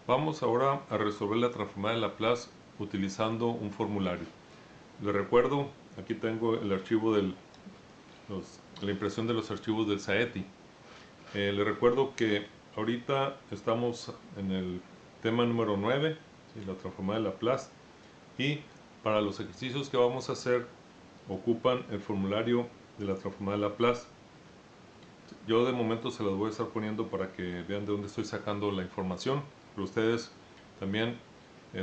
Vamos ahora a resolver la transformada de Laplace utilizando un formulario. Les recuerdo, aquí tengo el archivo la impresión de los archivos del SAETI. Les recuerdo que ahorita estamos en el tema número 9, ¿sí? La transformada de Laplace, y para los ejercicios que vamos a hacer ocupan el formulario de la transformada de Laplace. Yo de momento se las voy a estar poniendo para que vean de dónde estoy sacando la información, pero ustedes también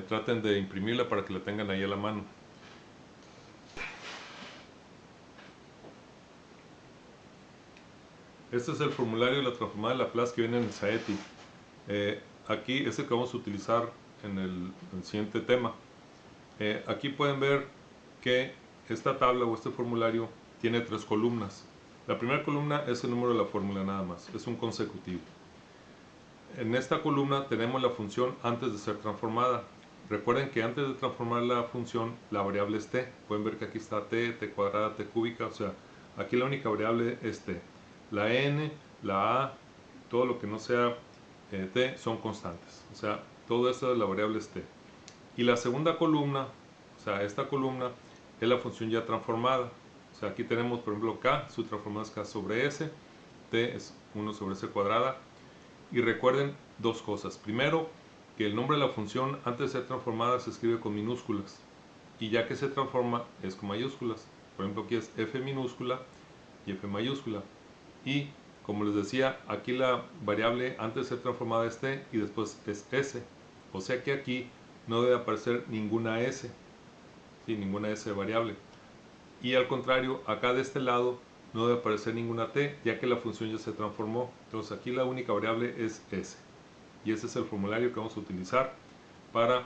traten de imprimirla para que la tengan ahí a la mano. Este es el formulario de la transformada de Laplace que viene en el SAETI. Aquí es el que vamos a utilizar en el siguiente tema. Aquí pueden ver que esta tabla o este formulario tiene 3 columnas. La primera columna es el número de la fórmula nada más, es un consecutivo. En esta columna tenemos la función antes de ser transformada. Recuerden que antes de transformar la función, la variable es t. Pueden ver que aquí está t, t cuadrada, t cúbica, o sea, aquí la única variable es t. La n, la a, todo lo que no sea t son constantes. O sea, todo esto de la variable es t. Y la segunda columna, o sea, esta columna es la función ya transformada. O sea, aquí tenemos, por ejemplo, k, su transformada es k sobre s, t es 1 sobre s cuadrada. Y recuerden dos cosas. Primero, que el nombre de la función antes de ser transformada se escribe con minúsculas. Y ya que se transforma es con mayúsculas. Por ejemplo, aquí es f minúscula y f mayúscula. Y como les decía, aquí la variable antes de ser transformada es t y después es s. O sea que aquí no debe aparecer ninguna s. ¿Sí? Ninguna s de variable. Y al contrario, acá de este lado no debe aparecer ninguna t, ya que la función ya se transformó. Entonces aquí la única variable es s. Y ese es el formulario que vamos a utilizar para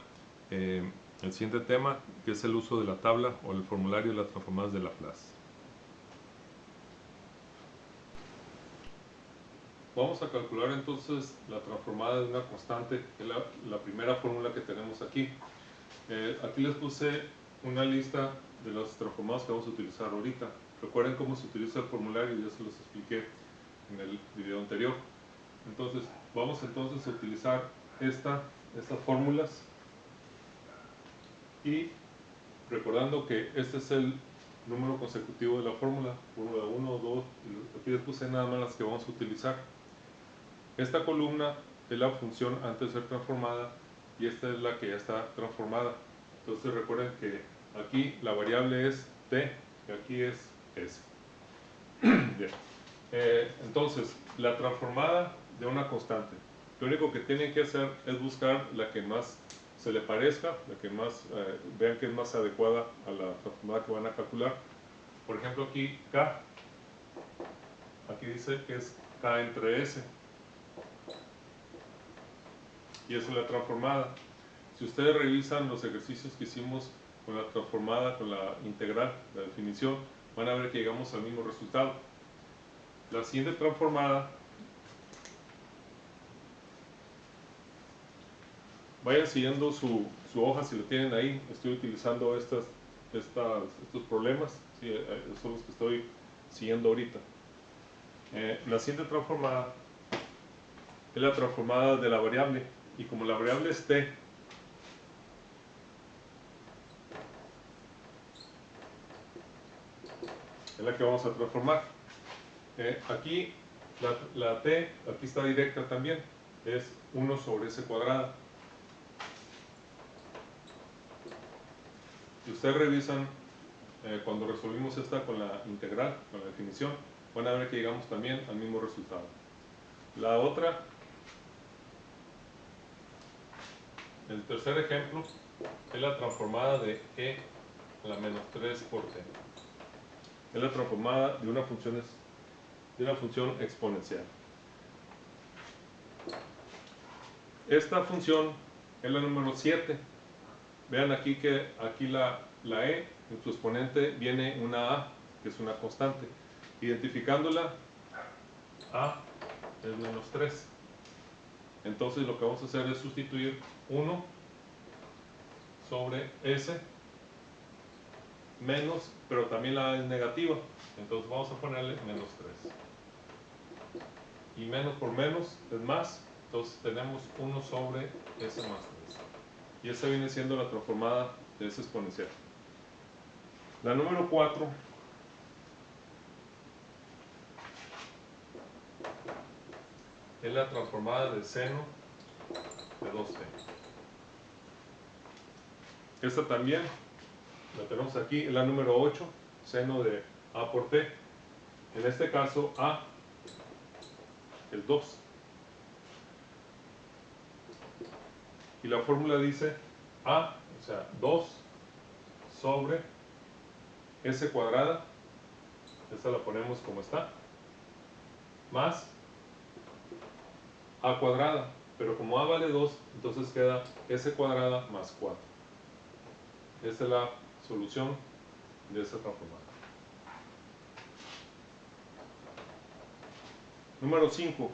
el siguiente tema, que es el uso de la tabla o el formulario de las transformadas de Laplace. Vamos a calcular entonces la transformada de una constante, que es la primera fórmula que tenemos aquí. Aquí les puse una lista de las transformadas que vamos a utilizar ahorita. Recuerden cómo se utiliza el formulario, ya se los expliqué en el video anterior. Entonces, vamos entonces a utilizar estas fórmulas y recordando que este es el número consecutivo de la fórmula 1, 2, y aquí les puse nada más las que vamos a utilizar. Esta columna es la función antes de ser transformada y esta es la que ya está transformada. Entonces recuerden que aquí la variable es t y aquí es s. Bien. Entonces, la transformada de una constante. Lo único que tienen que hacer es buscar la que más se le parezca, la que más vean que es más adecuada a la transformada que van a calcular. Por ejemplo, aquí k, aquí dice que es k entre s. Y esa es la transformada. Si ustedes revisan los ejercicios que hicimos con la transformada, con la integral, la definición, van a ver que llegamos al mismo resultado. La siguiente transformada, vayan siguiendo su hoja si lo tienen ahí. Estoy utilizando estos problemas, ¿sí? Son los que estoy siguiendo ahorita. La siguiente transformada es la transformada de la variable, y como la variable es t, es la que vamos a transformar. Aquí la t, aquí está directa también, es 1 sobre s cuadrada. Si ustedes revisan cuando resolvimos esta con la integral, con la definición, van a ver que llegamos también al mismo resultado. La otra, el tercer ejemplo, es la transformada de e a la menos 3 por t. Es la transformada de una función exponencial. Esta función es la número 7. Vean aquí que aquí la e, en su exponente, viene una a, que es una constante. Identificándola, a es menos 3. Entonces lo que vamos a hacer es sustituir 1 sobre s menos, pero también la a es negativa. Entonces vamos a ponerle menos 3. Y menos por menos es más. Entonces tenemos 1 sobre S más 3. Y esa viene siendo la transformada de S exponencial. La número 4 es la transformada de seno de 2t. Esta también la tenemos aquí, es la número 8, seno de a por t. En este caso a es 2. Y la fórmula dice a, o sea, 2 sobre s cuadrada, esta la ponemos como está, más a cuadrada, pero como a vale 2, entonces queda s cuadrada más 4. Esta es la solución de esta transformada. Número 5.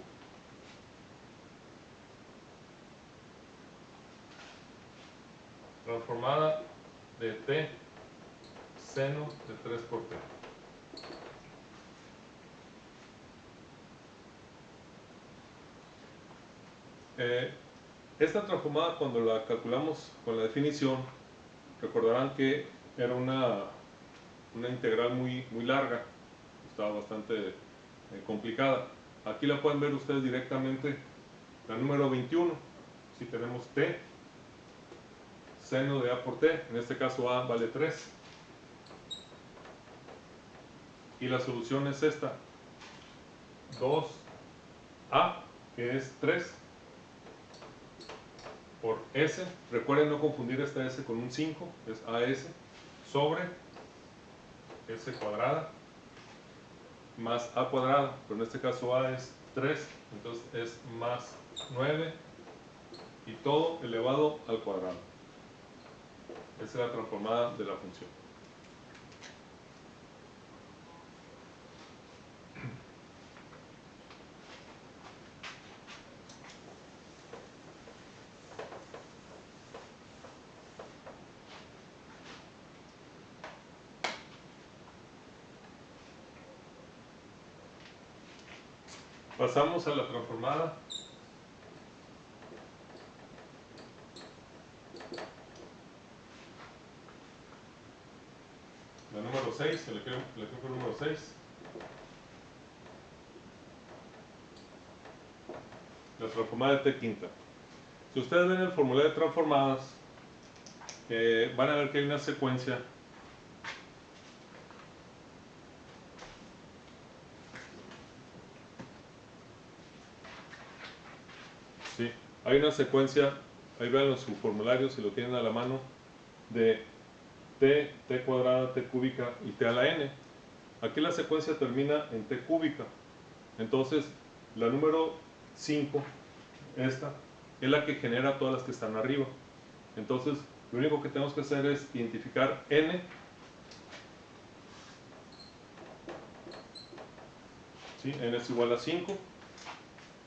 Transformada de t seno de 3 por t. Esta transformada, cuando la calculamos con la definición, recordarán que era una integral muy larga, estaba bastante complicada. Aquí la pueden ver ustedes directamente, la número 21. Si tenemos t seno de a por t, en este caso a vale 3. Y la solución es esta, 2a, que es 3, por s, recuerden no confundir esta s con un 5, es as, sobre s cuadrada, más a cuadrada, pero en este caso a es 3, entonces es más 9, y todo elevado al cuadrado. Esa es la transformada de la función. Pasamos a la transformada la número 6, el ejemplo número 6. La transformada de t quinta. Si ustedes ven el formulario de transformadas, van a ver que hay una secuencia ¿sí? Hay una secuencia, ahí vean en su formulario si lo tienen a la mano, de t, t cuadrada, t cúbica y t a la n. Aquí la secuencia termina en t cúbica. Entonces, la número 5, esta, es la que genera todas las que están arriba. Entonces, lo único que tenemos que hacer es identificar n, ¿sí? N es igual a 5,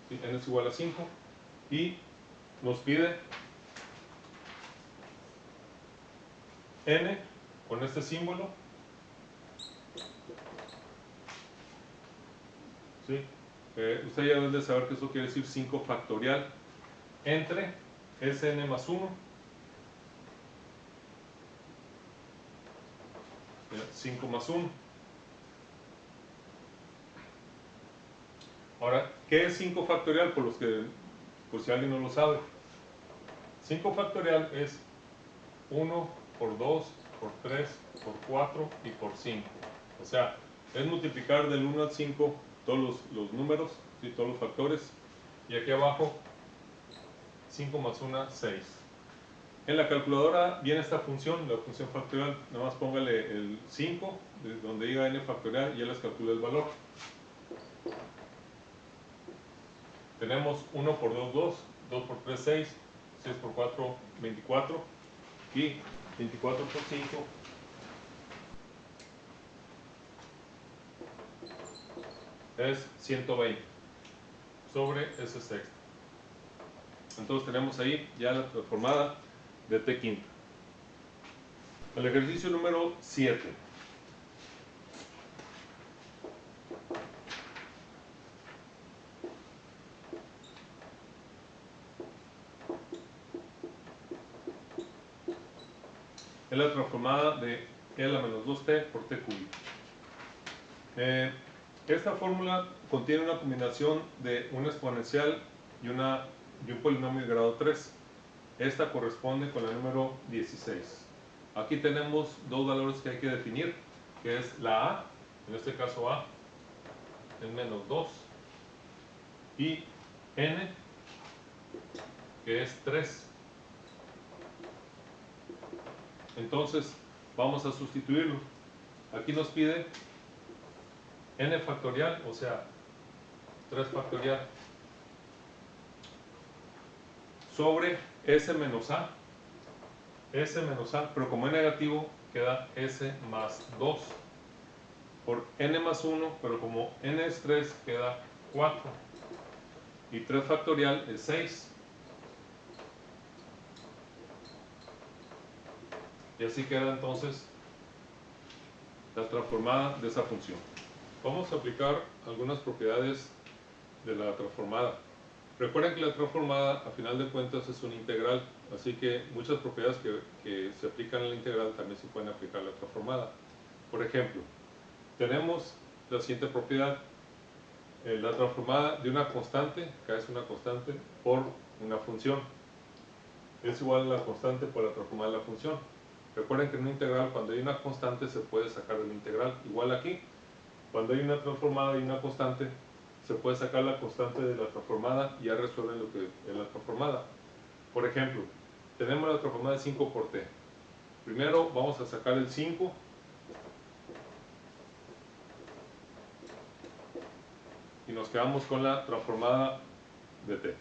¿sí? N es igual a 5, y nos pide n con este símbolo, ¿sí? Usted ya debe de saber que eso quiere decir 5 factorial entre Sn más 1, 5 más 1. Ahora, ¿qué es 5 factorial? Por si alguien no lo sabe. 5 factorial es 1 por 2, por 3, por 4 y por 5. O sea, es multiplicar del 1 al 5 todos los números, ¿sí? Todos los factores. Y aquí abajo, 5 más 1, 6. En la calculadora viene esta función, la función factorial. Nada más póngale el 5, donde diga n factorial, y ya les calcula el valor. Tenemos 1 por 2, 2, 2 por 3, 6, 6 por 4, 24, y 24 por 5 es 120 sobre S sexta. Entonces tenemos ahí ya la transformada de t quinta. El ejercicio número 7. es la transformada de e a la menos 2t por t cúbico. Esta fórmula contiene una combinación de una exponencial y un polinomio de grado 3. Esta corresponde con la número 16. Aquí tenemos dos valores que hay que definir, que es la a, en este caso a es menos 2, y n, que es 3. Entonces vamos a sustituirlo. Aquí nos pide n factorial, o sea 3 factorial, sobre s menos a, pero como es negativo queda s más 2, por n más 1, pero como n es 3 queda 4, y 3 factorial es 6. Y así queda entonces la transformada de esa función. Vamos a aplicar algunas propiedades de la transformada. Recuerden que la transformada a final de cuentas es una integral, así que muchas propiedades que se aplican en la integral también se pueden aplicar a la transformada. Por ejemplo, tenemos la siguiente propiedad: la transformada de una constante, que es una constante, por una función, es igual a la constante por la transformada de la función. Recuerden que en una integral, cuando hay una constante, se puede sacar de la integral. Igual aquí, cuando hay una transformada y una constante, se puede sacar la constante de la transformada y ya resuelven lo que es la transformada. Por ejemplo, tenemos la transformada de 5 por t. Primero vamos a sacar el 5 y nos quedamos con la transformada de t.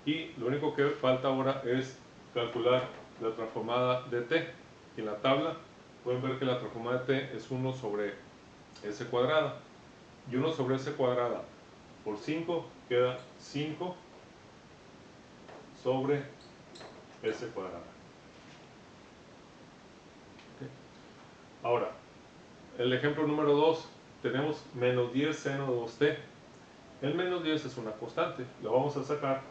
Y lo único que falta ahora es calcular la transformada de t. Y en la tabla pueden ver que la transformada de t es 1 sobre s cuadrada. Y 1 sobre s cuadrada por 5 queda 5 sobre s cuadrada. ¿Okay? Ahora, el ejemplo número 2, tenemos menos 10 seno de 2t. El menos 10 es una constante, lo vamos a sacar,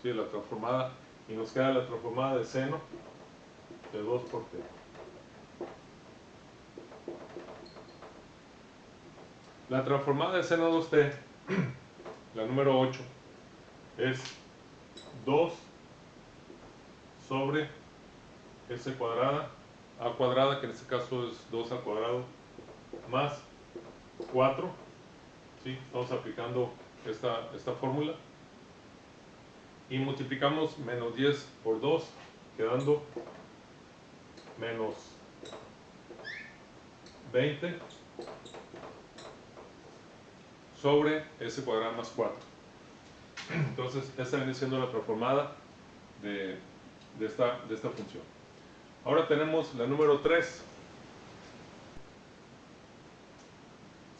¿sí?, la transformada, y nos queda la transformada de seno de 2 por t. La transformada de seno de 2t, la número 8, es 2 sobre s cuadrada, a cuadrada, que en este caso es 2 al cuadrado, más 4, ¿sí? Estamos aplicando esta fórmula, y multiplicamos menos 10 por 2, quedando menos 20 sobre s cuadrado más 4. Entonces esta viene siendo la transformada de esta función. Ahora tenemos la número 3.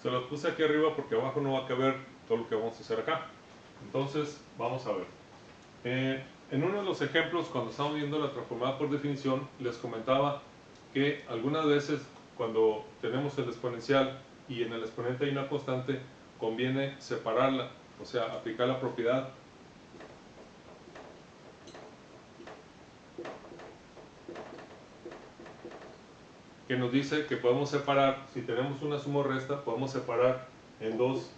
Se los puse aquí arriba porque abajo no va a caber todo lo que vamos a hacer acá. Entonces vamos a ver. En uno de los ejemplos, cuando estamos viendo la transformada por definición, les comentaba que algunas veces cuando tenemos el exponencial y en el exponente hay una constante, conviene separarla, o sea, aplicar la propiedad que nos dice que podemos separar, si tenemos una suma o resta, podemos separar en dos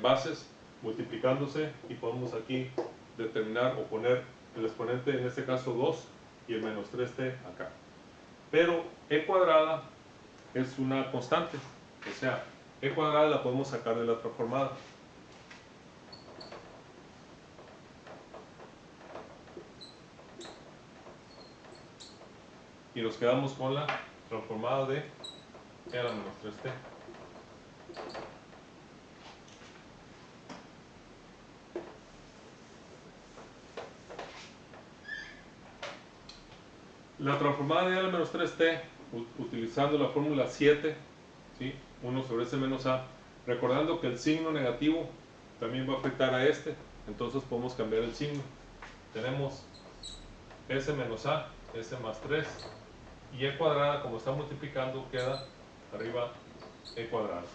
bases multiplicándose, y podemos aquí determinar o poner el exponente, en este caso 2, y el menos 3t acá. Pero e cuadrada es una constante, o sea, e cuadrada la podemos sacar de la transformada. Y nos quedamos con la transformada de e a la menos 3t. La transformada de e a la menos 3t, utilizando la fórmula 7, ¿sí?, 1 sobre s menos a, recordando que el signo negativo también va a afectar a este, entonces podemos cambiar el signo. Tenemos s menos a, s más 3, y e cuadrada, como está multiplicando, queda arriba e cuadrada.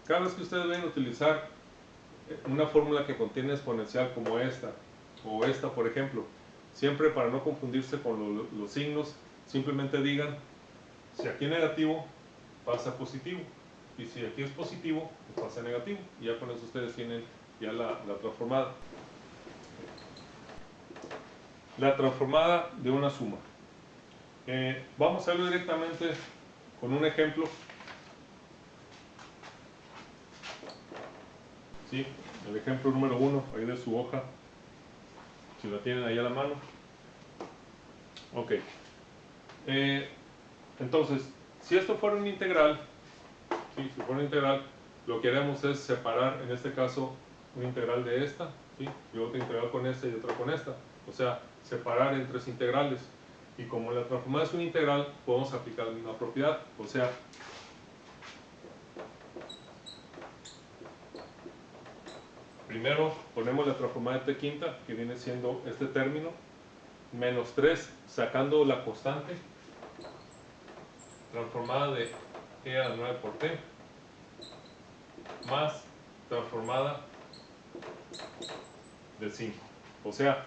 Cada vez que ustedes vayan a utilizar una fórmula que contiene exponencial como esta, o esta por ejemplo, siempre para no confundirse con los signos, simplemente digan, si aquí es negativo, pasa a positivo, y si aquí es positivo, pues pasa a negativo, y ya con eso ustedes tienen ya la transformada. La transformada de una suma. Vamos a verlo directamente con un ejemplo. ¿Sí? El ejemplo número 1, ahí de su hoja, si la tienen ahí a la mano. Ok. Entonces, si esto fuera un integral, ¿sí? Si fuera un integral, lo que haremos es separar, en este caso, un integral de esta, ¿sí? Y otra integral con esta y otra con esta. O sea, separar en tres integrales. Y como la transformada es un integral, podemos aplicar la misma propiedad. O sea, primero ponemos la transformada de t quinta, que viene siendo este término, menos 3, sacando la constante, transformada de e a la 9 por t, más transformada de 5. O sea,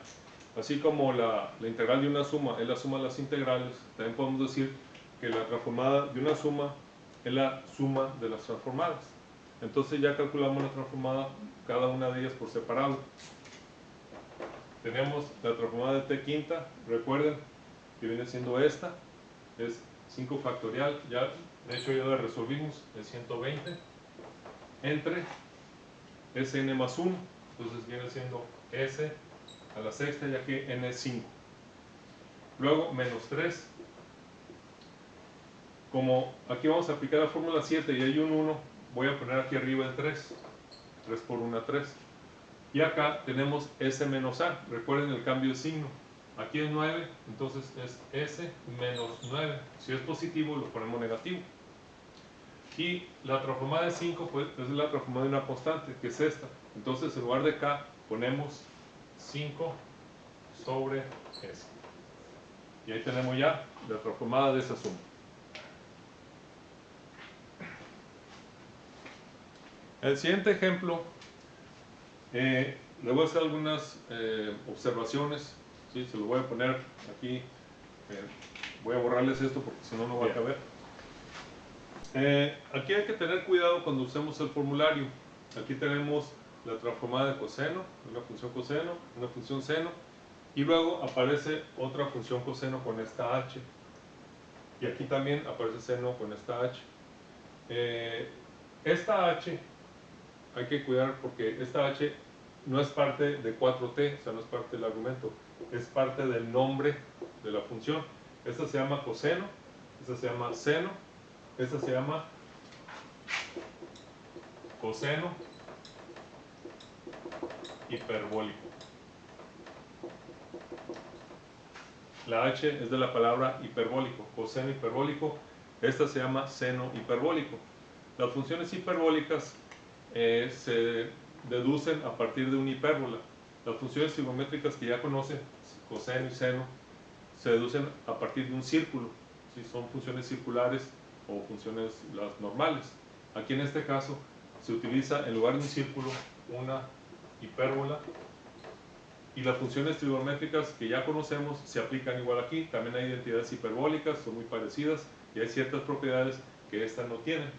así como la integral de una suma es la suma de las integrales, también podemos decir que la transformada de una suma es la suma de las transformadas. Entonces ya calculamos la transformada, cada una de ellas por separado. Tenemos la transformada de t quinta, recuerden que viene siendo esta, es 5 factorial, ya de hecho ya la resolvimos, es 120, entre Sn más 1, entonces viene siendo S a la sexta, ya que n es 5. Luego menos 3, como aquí vamos a aplicar la fórmula 7 y hay un 1, voy a poner aquí arriba el 3, 3 por 1, 3. Y acá tenemos S menos A, recuerden el cambio de signo. Aquí es 9, entonces es S menos 9. Si es positivo, lo ponemos negativo. Y la transformada de 5 pues, es la transformada de una constante, que es esta. Entonces, en lugar de K, ponemos 5 sobre S. Y ahí tenemos ya la transformada de esa suma. El siguiente ejemplo, le voy a hacer algunas observaciones. ¿Sí? Se lo voy a poner aquí. Voy a borrarles esto porque si no, no va a caber. Aquí hay que tener cuidado cuando usemos el formulario. Aquí tenemos la transformada de coseno, una función coseno, una función seno, y luego aparece otra función coseno con esta h. Y aquí también aparece seno con esta h. Esta h hay que cuidar porque esta h no es parte de 4t, o sea, no es parte del argumento, es parte del nombre de la función. Esta se llama coseno, esta se llama seno, esta se llama coseno hiperbólico. La h es de la palabra hiperbólico, coseno hiperbólico. Esta se llama seno hiperbólico. Las funciones hiperbólicas se deducen a partir de una hipérbola. Las funciones trigonométricas que ya conocen, coseno y seno, se deducen a partir de un círculo. Si son funciones circulares o funciones las normales. Aquí en este caso se utiliza en lugar de un círculo una hipérbola. Y las funciones trigonométricas que ya conocemos se aplican igual aquí. También hay identidades hiperbólicas, son muy parecidas y hay ciertas propiedades que estas no tienen.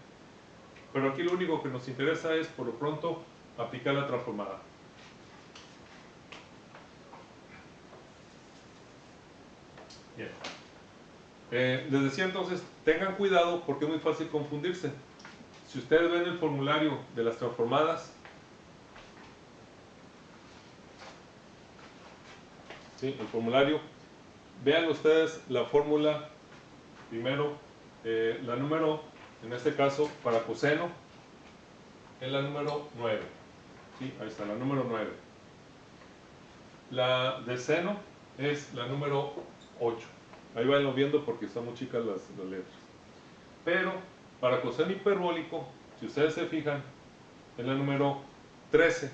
Pero aquí lo único que nos interesa es, por lo pronto, aplicar la transformada. Bien. Les decía entonces, tengan cuidado porque es muy fácil confundirse. Si ustedes ven el formulario de las transformadas, ¿sí? El formulario, vean ustedes la fórmula, primero, la número, en este caso, para coseno, es la número 9. ¿Sí? Ahí está, la número 9. La de seno es la número 8. Ahí vayan viendo porque están muy chicas las letras. Pero para coseno hiperbólico, si ustedes se fijan, es la número 13.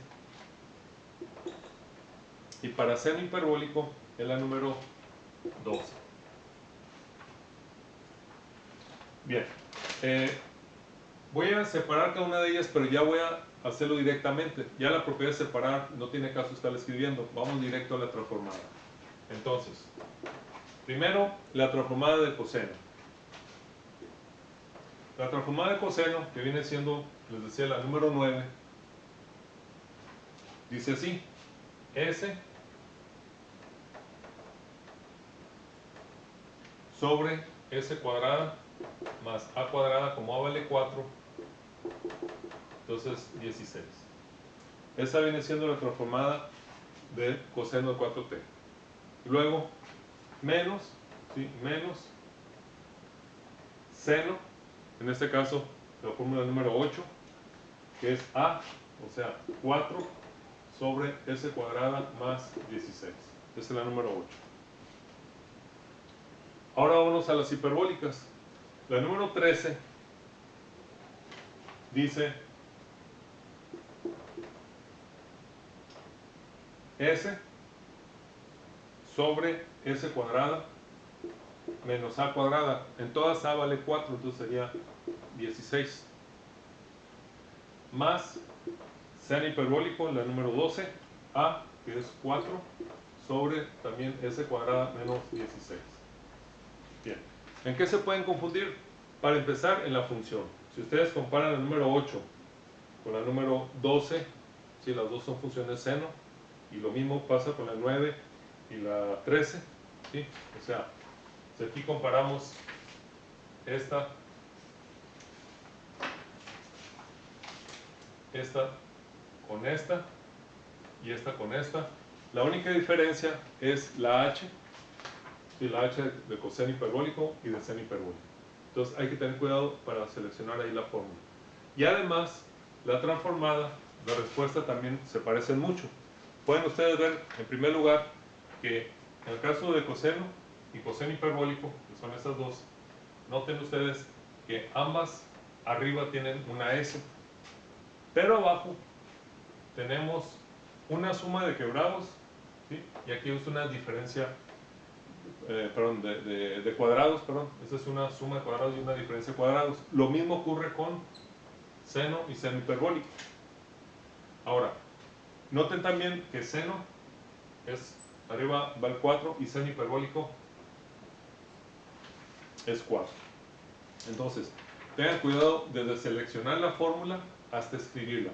Y para seno hiperbólico es la número 12. Bien. Voy a separar cada una de ellas, pero ya voy a hacerlo directamente. Ya la propiedad de separar no tiene caso estar escribiendo. Vamos directo a la transformada. Entonces, primero, la transformada de coseno. La transformada de coseno, que viene siendo, les decía, la número 9, dice así: S sobre S cuadrada más A cuadrada, como A vale 4, entonces 16. Esa viene siendo la transformada de coseno de 4t. Luego, menos, ¿sí? Menos seno, en este caso la fórmula número 8, que es A, o sea, 4 sobre S cuadrada más 16. Esa es la número 8. Ahora vamos a las hiperbólicas. La número 13 dice S sobre S cuadrada menos A cuadrada. En todas A vale 4, entonces sería 16. Más seno hiperbólico, la número 12, A, que es 4, sobre también S cuadrada menos 16. Bien. ¿En qué se pueden confundir? Para empezar, en la función. Si ustedes comparan la número 8 con la número 12, ¿sí? Las dos son funciones seno, y lo mismo pasa con la 9 y la 13, ¿sí? O sea, si aquí comparamos esta con esta y esta con esta, la única diferencia es la h, ¿sí? La h de coseno hiperbólico y de seno hiperbólico. Entonces hay que tener cuidado para seleccionar ahí la fórmula. Y además, la transformada, la respuesta también se parecen mucho. Pueden ustedes ver, en primer lugar, que en el caso de coseno y coseno hiperbólico, que son estas dos, noten ustedes que ambas arriba tienen una S, pero abajo tenemos una suma de quebrados, ¿sí? Y aquí es una diferencia, de cuadrados, perdón. Esta es una suma de cuadrados y una diferencia de cuadrados. Lo mismo ocurre con seno y seno hiperbólico. Ahora, noten también que seno es, arriba va el 4 y seno hiperbólico es 4. Entonces, tengan cuidado desde seleccionar la fórmula hasta escribirla.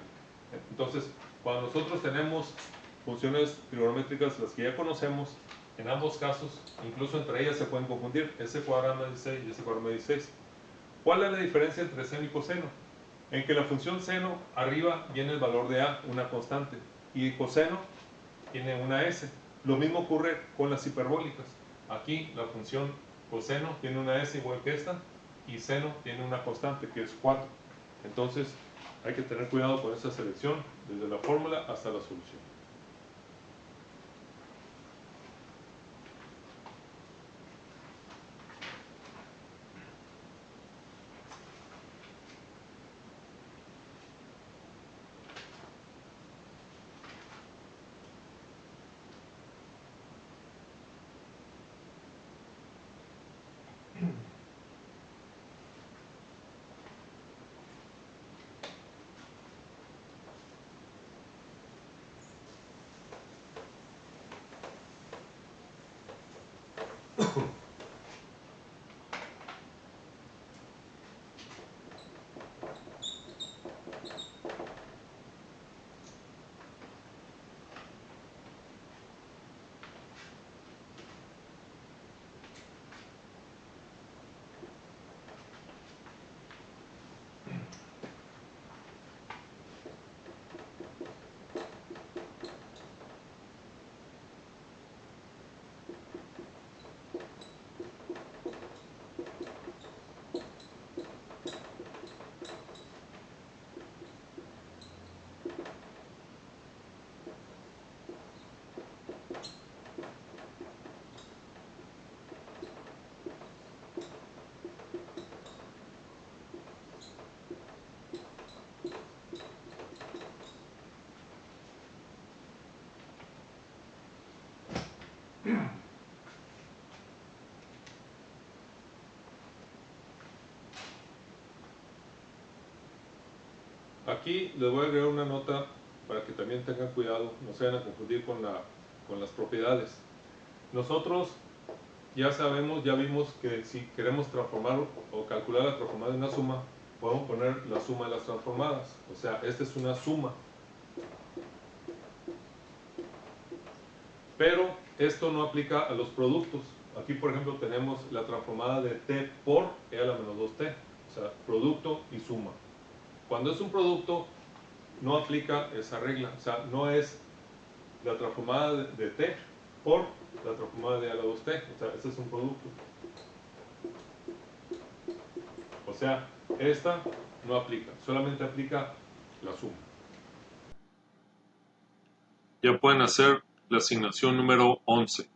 Entonces, cuando nosotros tenemos funciones trigonométricas, las que ya conocemos, en ambos casos, incluso entre ellas se pueden confundir S cuadrado más 16 y S cuadrado más 16. ¿Cuál es la diferencia entre seno y coseno? En que la función seno, arriba viene el valor de A, una constante, y coseno tiene una S. Lo mismo ocurre con las hiperbólicas. Aquí la función coseno tiene una S igual que esta, y seno tiene una constante que es 4. Entonces hay que tener cuidado con esa selección desde la fórmula hasta la solución. Aquí les voy a agregar una nota para que también tengan cuidado, no se vayan a confundir con las propiedades. nosotros ya sabemos, ya vimos que si queremos transformar o calcular la transformada en una suma, podemos poner la suma de las transformadas. O sea, esta es una suma. Pero esto no aplica a los productos. Aquí, por ejemplo, tenemos la transformada de t por e a la menos 2t. O sea, producto y suma. Cuando es un producto, no aplica esa regla. O sea, no es la transformada de t por la transformada de e a la 2t. O sea, este es un producto. O sea, esta no aplica. Solamente aplica la suma. Ya pueden hacer la asignación número 11.